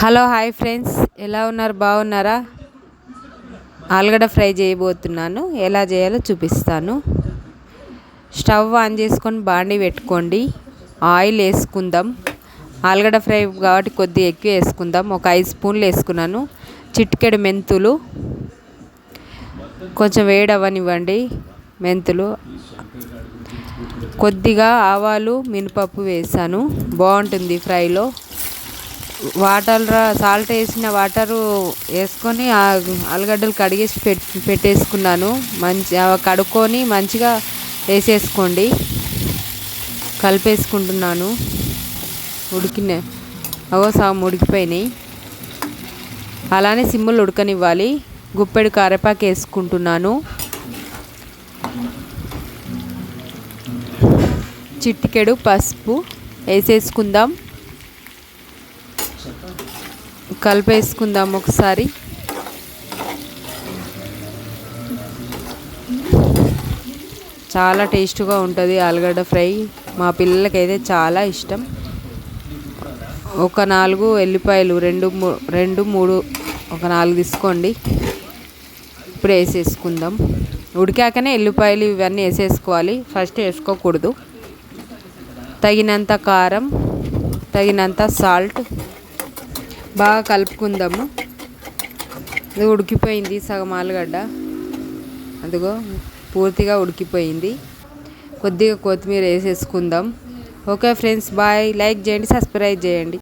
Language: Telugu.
హలో హాయ్ ఫ్రెండ్స్, ఎలా ఉన్నారు? బాగున్నారా? ఆలుగడ్డ ఫ్రై చేయబోతున్నాను. ఎలా చేయాలో చూపిస్తాను. స్టవ్ ఆన్ చేసుకొని బాండీ పెట్టుకోండి. ఆయిల్ వేసుకుందాం. ఆలుగడ్డ ఫ్రై కాబట్టి కొద్దిగా ఎక్కువ వేసుకుందాం. ఒక 5 స్పూన్లు వేసుకున్నాను. చిటికెడు మెంతులు, కొంచెం వేడవనివ్వండి. మెంతులు, కొద్దిగా ఆవాలు, మినపప్పు వేసాను. బాగుంటుంది ఫ్రైలో. సాల్ట్ వేసిన వాటరు వేసుకొని ఆలుగడ్డలు కడిగేసి పెట్టేసుకున్నాను. కడుక్కొని మంచిగా వేసేసుకోండి. కలిపేసుకుంటున్నాను. సగం ఉడికిపోయినాయి. అలానే సిమ్ములు ఉడకనివ్వాలి. గుప్పెడు కరివేపాకు వేసుకుంటున్నాను. చిటికెడు పసుపు వేసేసుకుందాం. కలిపేసుకుందాం ఒకసారి. చాలా టేస్ట్గా ఉంటుంది ఆలుగడ్డ ఫ్రై. మా పిల్లలకైతే చాలా ఇష్టం. ఒక 4 ఎల్లిపాయలు, 2 3 ఒక 4 తీసుకోండి. ఇప్పుడు వేసేసుకుందాం. ఉడికాకనే ఎల్లిపాయలు ఇవన్నీ వేసేసుకోవాలి, ఫస్ట్ వేసుకోకూడదు. తగినంత కారం, తగినంత సాల్ట్. బాగా కలుపుకుందాము. ఇది ఉడికిపోయింది సగం ఆలుగడ్డ. అదిగో పూర్తిగా ఉడికిపోయింది. కొద్దిగా కొత్తిమీర వేసేసుకుందాం. Okay friends, bye. లైక్ చేయండి, సబ్స్క్రైబ్ చేయండి.